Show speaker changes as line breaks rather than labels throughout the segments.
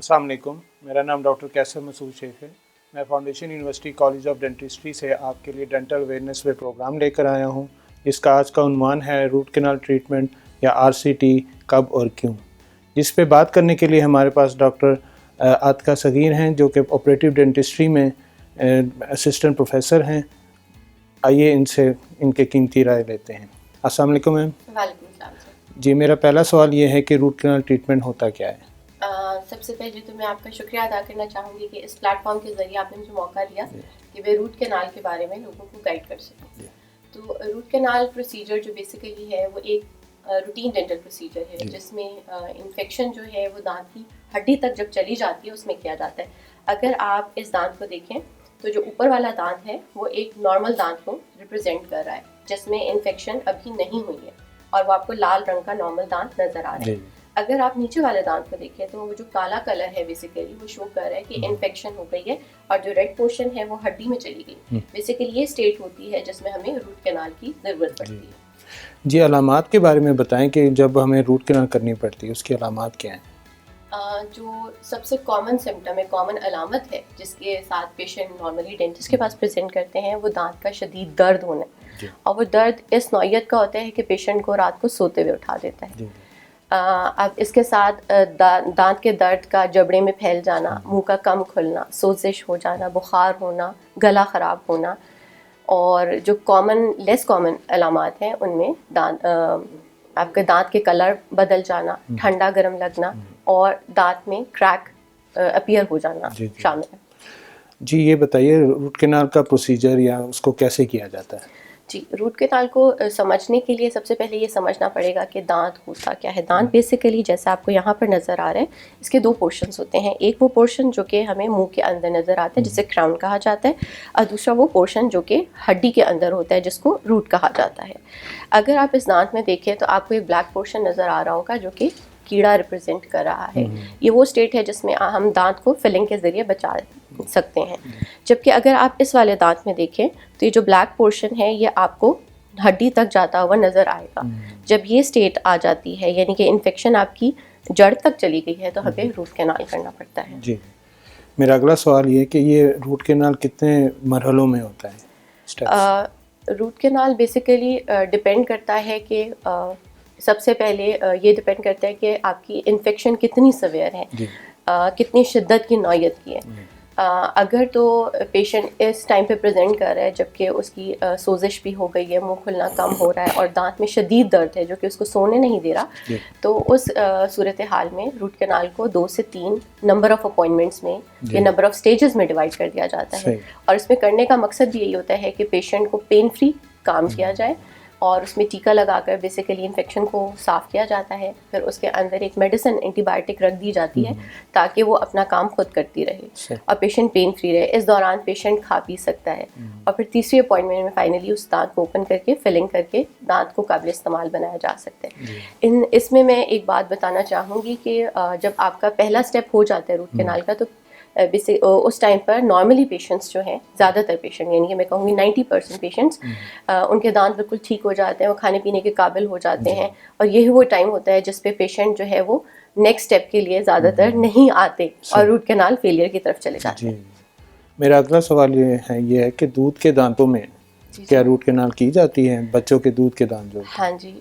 السلام علیکم، میرا نام ڈاکٹر کیسر مسعود شیخ ہے. میں foundation university college of dentistry سے آپ کے لیے ڈینٹل اویئرنیس پہ پروگرام لے کر آیا ہوں. اس کا آج کا عنوان ہے روٹ کینال ٹریٹمنٹ یا RCT کب اور کیوں. جس پہ بات کرنے کے لیے ہمارے پاس ڈاکٹر عاطقہ صغیر ہیں جو کہ آپریٹو ڈینٹسٹری میں اسسٹنٹ پروفیسر ہیں. آئیے ان کے قیمتی رائے لیتے ہیں. السلام علیکم میم.
وعلیکم السلام سر.
جی، میرا پہلا سوال یہ ہے کہ روٹ کینال ٹریٹمنٹ ہوتا کیا ہے؟
سب سے پہلے تو میں آپ کا شکریہ ادا کرنا چاہوں گی کہ اس پلیٹ فارم کے ذریعے آپ نے مجھے موقع دیا کہ میں روٹ کینال کے بارے میں لوگوں کو گائیڈ کر سکوں. تو روٹ کینال پروسیجر جو بیسیکلی ہے وہ ایک روٹین ڈینٹل پروسیجر ہے جس میں انفیکشن جو ہے وہ دانت کی ہڈی تک جب چلی جاتی ہے اس میں کیا جاتا ہے. اگر آپ اس دانت کو دیکھیں تو جو اوپر والا دانت ہے وہ ایک نارمل دانت کو ریپرزینٹ کر رہا ہے جس میں انفیکشن ابھی نہیں ہوئی ہے اور وہ آپ کو لال رنگ کا نارمل دانت نظر آ رہا ہے. اگر آپ نیچے والے دانت کو دیکھیں تو وہ جو کالا کلر ہے بیسیکلی وہ شو کر رہا ہے کہ انفیکشن ہو گئی ہے اور جو ریڈ پورشن ہے وہ ہڈی میں چلی گئی. بیسیکلی یہ اسٹیٹ ہوتی ہے جس میں ہمیں روٹ کینال کی ضرورت پڑتی ہے.
جی، علامات کے بارے میں بتائیں کہ جب ہمیں روٹ کینال کرنی پڑتی ہے اس کی علامات کیا ہیں؟
جو سب سے کامن سمٹم ہے، کامن علامت ہے جس کے ساتھ پیشنٹ نارملی ڈینٹسٹ کے پاس پریزنٹ کرتے ہیں وہ دانت کا شدید درد ہونا ہے. اور وہ درد اس نوعیت کا ہوتا ہے کہ پیشنٹ کو رات کو سوتے ہوئے اٹھا دیتا ہے. اب اس کے ساتھ دانت کے درد کا جبڑے میں پھیل جانا، منہ کا کم کھلنا، سوزش ہو جانا، بخار ہونا، گلا خراب ہونا. اور جو لیس کامن علامات ہیں ان میں آپ کے دانت کے کلر بدل جانا، ٹھنڈا گرم لگنا اور دانت میں کریک اپیئر ہو جانا شامل ہے.
جی، یہ بتائیے روٹ کینال کا پروسیجر یا اس کو کیسے کیا جاتا ہے؟
جی، روٹ کینال کو سمجھنے کے لیے سب سے پہلے یہ سمجھنا پڑے گا کہ دانت ہوتا کیا ہے. دانت بیسیکلی جیسا آپ کو یہاں پر نظر آ رہا ہے اس کے دو پورشنز ہوتے ہیں. ایک وہ پورشن جو کہ ہمیں منہ کے اندر نظر آتا ہے جسے کراؤن کہا جاتا ہے، اور دوسرا وہ پورشن جو کہ ہڈی کے اندر ہوتا ہے جس کو روٹ کہا جاتا ہے. اگر آپ اس دانت میں دیکھیں تو آپ کو ایک بلیک پورشن نظر آ رہا ہوگا جو کہ کیڑا ریپرزینٹ کر رہا ہے. یہ وہ اسٹیٹ ہے جس میں ہم دانت کو فلنگ کے ذریعے بچا سکتے ہیں. جبکہ اگر آپ اس والے دانت میں دیکھیں تو یہ جو بلیک پورشن ہے یہ آپ کو ہڈی تک جاتا ہوا نظر آئے گا. جب یہ اسٹیٹ آ جاتی ہے یعنی کہ انفیکشن آپ کی جڑ تک چلی گئی ہے تو ہمیں روٹ کینال کرنا پڑتا ہے.
جی، میرا اگلا سوال یہ کہ یہ روٹ کینال کتنے مرحلوں میں ہوتا ہے؟
روٹ کینال بیسیکلی ڈپینڈ کرتا ہے کہ سب سے پہلے یہ ڈپینڈ کرتا ہے کہ آپ کی انفیکشن کتنی سویئر ہے، کتنی شدت کی نوعیت کی ہے. اگر تو پیشنٹ اس ٹائم پہ پریزنٹ کر رہا ہے جب کہ اس کی سوزش بھی ہو گئی ہے، منہ کھلنا کم ہو رہا ہے اور دانت میں شدید درد ہے جو کہ اس کو سونے نہیں دے رہا، تو اس صورتحال میں روٹ کینال کو 2 سے 3 نمبر آف اپوائنٹمنٹس میں یا نمبر آف سٹیجز میں ڈیوائڈ کر دیا جاتا ہے. اور اس میں کرنے کا مقصد بھی یہی ہوتا ہے کہ پیشنٹ کو پین فری کام کیا جائے اور اس میں ٹیکا لگا کر بیسیکلی انفیکشن کو صاف کیا جاتا ہے. پھر اس کے اندر ایک میڈیسن اینٹی بایوٹک رکھ دی جاتی ہے تاکہ وہ اپنا کام خود کرتی رہے اور پیشنٹ پین فری رہے. اس دوران پیشنٹ کھا پی سکتا ہے اور پھر تیسری اپوائنٹمنٹ میں فائنلی اس دانت کو اوپن کر کے فلنگ کر کے دانت کو قابل استعمال بنایا جا سکتا ہے. اس میں ایک بات بتانا چاہوں گی کہ جب آپ کا پہلا اسٹیپ ہو جاتا ہے روٹ کینال کا تو اس ٹائم پر نارملی پیشنٹس جو ہیں، زیادہ تر پیشنٹ یعنی کہ میں کہوں گی 90% پیشنٹس ان کے دانت بالکل ٹھیک ہو جاتے ہیں، وہ کھانے پینے کے قابل ہو جاتے ہیں. اور یہی وہ ٹائم ہوتا ہے جس پہ پیشنٹ جو ہے وہ نیکسٹ اسٹیپ کے لیے زیادہ تر نہیں آتے اور روٹ کینال فیلئر کی طرف چلے جاتے ہیں.
میرا اگلا سوال یہ ہے کہ دودھ کے دانتوں میں کیا روٹ کینال کی جاتی ہے؟ بچوں کے دودھ کے دانت جو؟
ہاں جی،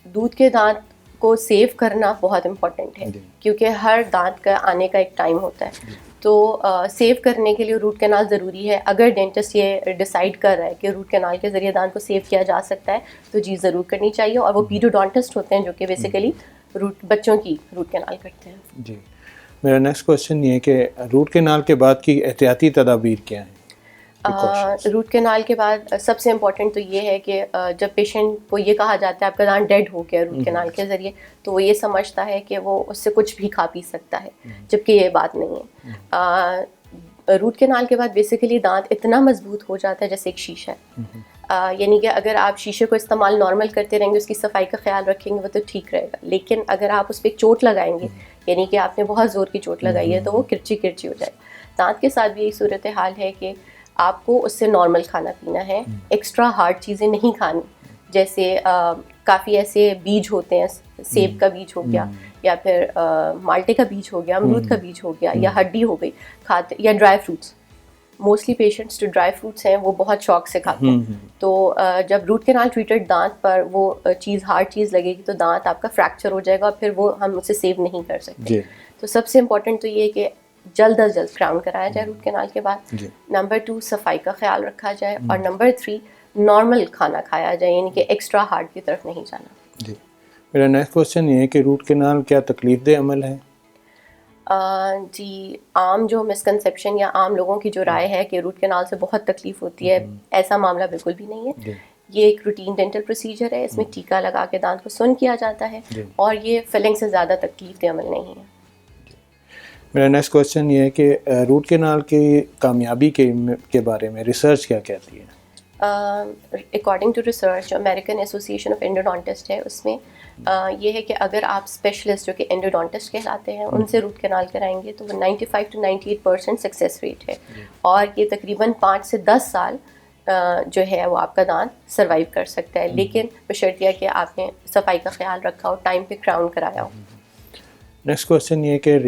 دودھ کے دانت کو سیو کرنا بہت امپورٹنٹ ہے کیونکہ ہر دانت کا آنے کا ایک ٹائم ہوتا ہے. تو سیو کرنے کے لیے روٹ کینال ضروری ہے. اگر ڈینٹسٹ یہ ڈیسائیڈ کر رہا ہے کہ روٹ کینال کے ذریعے دانت کو سیو کیا جا سکتا ہے تو جی ضرور کرنی چاہیے. اور وہ پیڈوڈونٹسٹ ہوتے ہیں جو کہ بیسیکلی بچوں کی روٹ کینال کرتے ہیں.
جی، میرا نیکسٹ کوشچن یہ ہے کہ روٹ کینال کے بعد کی احتیاطی تدابیر کیا ہیں؟
روٹ کینال کے بعد سب سے امپورٹنٹ تو یہ ہے کہ جب پیشنٹ کو یہ کہا جاتا ہے آپ کا دانت ڈیڈ ہو گیا روٹ کینال کے ذریعے تو وہ یہ سمجھتا ہے کہ وہ اس سے کچھ بھی کھا پی سکتا ہے، جبکہ یہ بات نہیں ہے. روٹ کینال کے بعد بیسیکلی دانت اتنا مضبوط ہو جاتا ہے جیسے ایک شیشہ ہے. یعنی کہ اگر آپ شیشے کو استعمال نارمل کرتے رہیں گے، اس کی صفائی کا خیال رکھیں گے وہ تو ٹھیک رہے گا. لیکن اگر آپ اس پہ چوٹ لگائیں گے یعنی کہ آپ نے بہت زور کی چوٹ لگائی ہے تو وہ کرچی کرچی ہو جائے. دانت کے ساتھ بھی یہی صورتحال ہے کہ آپ کو اس سے نارمل کھانا پینا ہے، ایکسٹرا ہارڈ چیزیں نہیں کھانی جیسے کافی ایسے بیج ہوتے ہیں, سیب کا بیج ہو گیا یا پھر مالٹے کا بیج ہو گیا, امرود کا بیج ہو گیا یا ہڈی ہو گئی کھاتے, یا ڈرائی فروٹس. موسٹلی پیشنٹس جو ڈرائی فروٹس ہیں وہ بہت شوق سے کھاتے ہیں. تو جب روٹ کینال ٹریٹڈ دانت پر وہ چیز ہارڈ چیز لگے گی تو دانت آپ کا فریکچر ہو جائے گا اور پھر وہ ہم اسے سیو نہیں کر سکتے. تو سب سے امپورٹنٹ تو یہ ہے کہ جلد از جلد کراؤن کرایا جائے روٹ کینال کے بعد. نمبر 2 صفائی کا خیال رکھا جائے, اور نمبر 3 نارمل کھانا کھایا جائے, یعنی کہ ایکسٹرا ہارڈ کی طرف نہیں جانا.
جی, میرا نیکسٹ کوشچن یہ ہے کہ روٹ کینال کیا تکلیف دہ عمل ہے؟
جی, عام جو مسکنسیپشن یا عام لوگوں کی جو رائے ہے کہ روٹ کینال سے بہت تکلیف ہوتی ہے, ایسا معاملہ بالکل بھی نہیں ہے. یہ ایک روٹین ڈینٹل پروسیجر ہے, اس میں ٹیکا لگا کے دانت کو سن کیا جاتا ہے, اور یہ فلنگ سے زیادہ تکلیف دہ عمل نہیں ہے.
میرا نیکسٹ کوشچن یہ ہے کہ روٹ کینال کی کامیابی کے بارے میں ریسرچ کیا کہتی ہے؟
اکارڈنگ ٹو ریسرچ جو امیریکن ایسوسیشن آف انڈوڈونٹسٹ ہے, اس میں یہ ہے کہ اگر آپ اسپیشلسٹ جو کہ انڈوڈونٹسٹ کہلاتے ہیں ان سے روٹ کینال کرائیں گے تو وہ 95 to 98% سکسیس ریٹ ہے, اور یہ تقریباً 5 سے 10 سال جو ہے وہ آپ کا دانت سروائیو کر سکتا ہے, لیکن بشرطیہ کہ آپ نے صفائی کا خیال رکھا ہو, ٹائم پہ کراؤن کرایا ہو.
نیکسٹ کوشچن یہ ہے کہ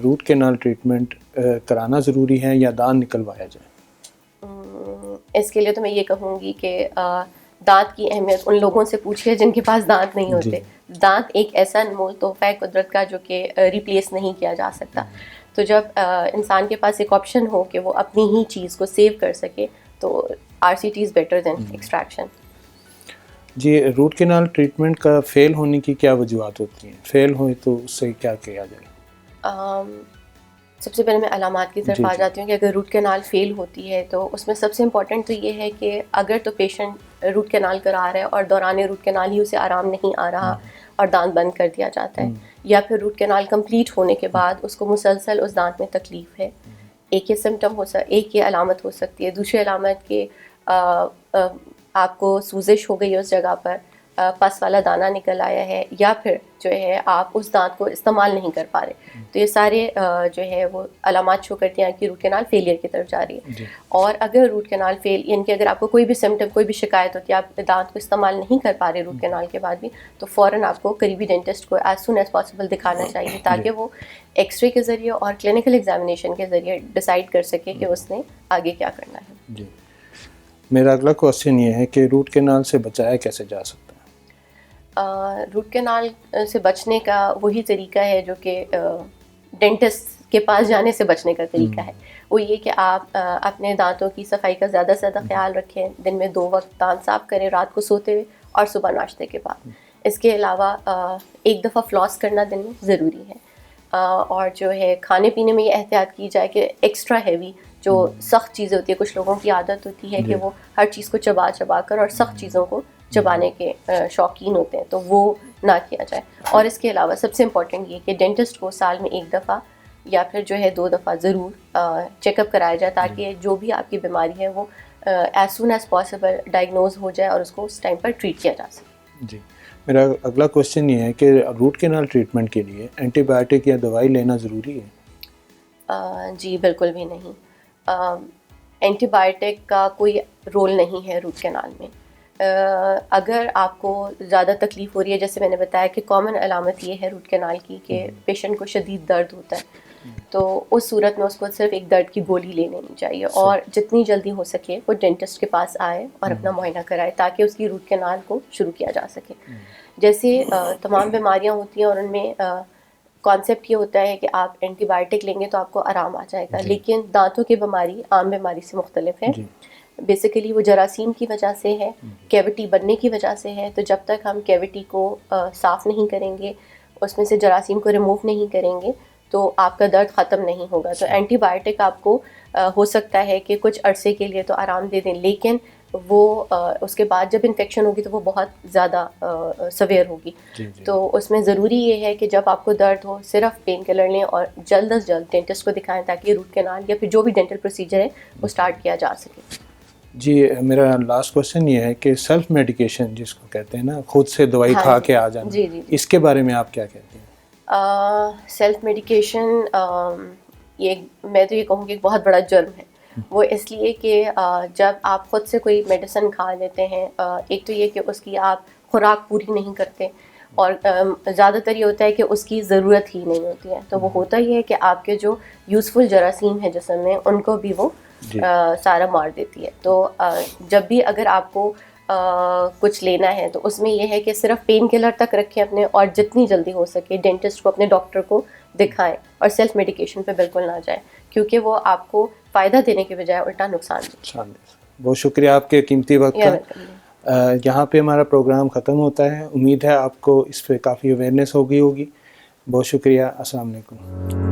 روٹ کینال ٹریٹمنٹ کرانا ضروری ہے یا دانت نکلوایا جائے؟
اس کے لیے تو میں یہ کہوں گی کہ دانت کی اہمیت ان لوگوں سے پوچھیے جن کے پاس دانت نہیں ہوتے. دانت ایک ایسا انمول تحفہ ہے قدرت کا جو کہ ریپلیس نہیں کیا جا سکتا. تو جب انسان کے پاس ایک آپشن ہو کہ وہ اپنی ہی چیز کو سیو کر سکے تو RCT is better than extraction.
جی, روٹ کینال ٹریٹمنٹ کا فیل ہونے کی کیا وجوہات ہوتی ہیں؟ فیل ہوئے تو اس سے کیا کیا جائے؟
سب سے پہلے میں علامات کی طرف آ جاتی ہوں کہ اگر روٹ کینال فیل ہوتی ہے تو اس میں سب سے امپورٹنٹ تو یہ ہے کہ اگر تو پیشنٹ روٹ کینال کرا رہا ہے اور دوران روٹ کینال ہی اسے آرام نہیں آ رہا اور دانت بند کر دیا جاتا ہے, یا پھر روٹ کینال کمپلیٹ ہونے کے بعد اس کو مسلسل اس دانت میں تکلیف ہے. ایک یہ سمٹم ایک یہ علامت ہو سکتی ہے. دوسری علامت کہ آپ کو سوزش ہو گئی اس جگہ پر, پس والا دانہ نکل آیا ہے, یا پھر جو ہے آپ اس دانت کو استعمال نہیں کر پا رہے. تو یہ سارے جو ہے وہ علامات شو کرتی ہیں کہ روٹ کینال فیلئر کی طرف جا رہی ہے. اور اگر روٹ کینال یعنی کہ اگر آپ کو کوئی بھی سمٹم, کوئی بھی شکایت ہوتی ہے, آپ دانت کو استعمال نہیں کر پا رہے روٹ کینال کے بعد بھی, تو فوراً آپ کو قریبی ڈینٹسٹ کو ایز سون ایز پاسبل دکھانا چاہیے, تاکہ وہ ایکس رے کے ذریعے اور کلینکل ایگزامینیشن کے ذریعے ڈیسائیڈ کر سکے کہ اس نے آگے کیا کرنا ہے.
جی, میرا اگلا کوشچن یہ ہے کہ روٹ کینال سے بچایا کیسے جا سکتا ہے؟
روٹ کینال سے بچنے کا وہی طریقہ ہے جو کہ ڈینٹسٹ کے پاس جانے سے بچنے کا طریقہ ہے. وہ یہ کہ آپ اپنے دانتوں کی صفائی کا زیادہ سے زیادہ خیال رکھیں, دن میں 2 وقت دانت صاف کریں, رات کو سوتے ہوئے اور صبح ناشتے کے بعد. اس کے علاوہ ایک دفعہ فلاس کرنا دن میں ضروری ہے, اور جو ہے کھانے پینے میں یہ احتیاط کی جائے کہ ایکسٹرا ہیوی جو سخت چیزیں ہوتی ہیں, کچھ لوگوں کی عادت ہوتی ہے کہ وہ ہر چیز کو چبا چبا کر اور سخت چیزوں کو چبانے کے شوقین ہوتے ہیں, تو وہ نہ کیا جائے. اور اس کے علاوہ سب سے امپورٹنٹ یہ کہ ڈینٹسٹ کو سال میں 1 دفعہ یا پھر جو ہے 2 دفعہ ضرور چیک اپ کرایا جائے, تاکہ جو بھی آپ کی بیماری ہے وہ as soon as possible diagnose ہو جائے اور اس کو اس ٹائم پر ٹریٹ کیا جا سکے.
جی, میرا اگلا کوشچن یہ ہے کہ روٹ کینال ٹریٹمنٹ کے لیے اینٹی بایوٹک یا دوائی لینا ضروری ہے؟
جی بالکل بھی نہیں. اینٹی بایوٹک کا کوئی رول نہیں ہے روٹ کینال میں. اگر آپ کو زیادہ تکلیف ہو رہی ہے, جیسے میں نے بتایا کہ کامن علامت یہ ہے روٹ کینال کی کہ پیشنٹ کو شدید درد ہوتا ہے, تو اس صورت میں اس کو صرف ایک درد کی گولی لے لینی چاہیے, اور جتنی جلدی ہو سکے وہ ڈینٹسٹ کے پاس آئے اور اپنا معائنہ کرائے, تاکہ اس کی روٹ کینال کو شروع کیا جا سکے. جیسے تمام بیماریاں ہوتی ہیں اور ان میں کانسیپٹ یہ ہوتا ہے کہ آپ اینٹی بایوٹک لیں گے تو آپ کو آرام آ جائے گا, لیکن دانتوں کی بیماری عام بیماری سے مختلف ہے. بیسیکلی وہ جراثیم کی وجہ سے ہے, کیوٹی بننے کی وجہ سے ہے. تو جب تک ہم کیوٹی کو صاف نہیں کریں گے, اس میں سے جراثیم کو ریموو نہیں کریں گے, تو آپ کا درد ختم نہیں ہوگا. تو اینٹی بایوٹک آپ کو ہو سکتا ہے کہ کچھ عرصے کے لیے تو آرام دے دیں, لیکن وہ اس کے بعد جب انفیکشن ہوگی تو وہ بہت زیادہ سویئر ہوگی. تو اس میں ضروری یہ ہے کہ جب آپ کو درد ہو صرف پین کلر لیں اور جلد از جلد ڈینٹسٹ کو دکھائیں, تاکہ روٹ کینال یا پھر جو بھی ڈینٹل پروسیجر ہے وہ اسٹارٹ کیا جا سکے.
جی, میرا لاسٹ کوشچن یہ ہے کہ سیلف میڈیکیشن جس کو کہتے ہیں نا, خود سے دوائی کھا کے آ جانا, اس کے بارے میں آپ کیا کہتے ہیں؟
سیلف میڈیکیشن یہ میں تو یہ کہوں کہ ایک بہت بڑا جرم ہے. وہ اس لیے کہ جب آپ خود سے کوئی میڈیسن کھا لیتے ہیں، ایک تو یہ کہ اس کی آپ خوراک پوری نہیں کرتے، اور زیادہ تر یہ ہوتا ہے کہ اس کی ضرورت ہی نہیں ہوتی ہے، تو وہ ہوتا ہی ہے کہ آپ کے جو یوزفل جراثیم ہیں جسم میں ان کو بھی وہ سارا مار دیتی ہے. تو جب بھی اگر آپ کو کچھ لینا ہے تو اس میں یہ ہے کہ صرف پین کلر تک رکھیں اپنے، اور جتنی جلدی ہو سکے ڈینٹسٹ کو، اپنے ڈاکٹر کو دکھائیں، اور سیلف میڈیکیشن پہ بالکل نہ جائیں، کیونکہ وہ آپ کو فائدہ دینے کے بجائے الٹا نقصان دے.
بہت شکریہ آپ کے قیمتی وقت کا. یہاں پہ ہمارا پروگرام ختم ہوتا ہے. امید ہے آپ کو اس پہ کافی اویئرنیس ہو گئی ہوگی. بہت شکریہ. السلام علیکم.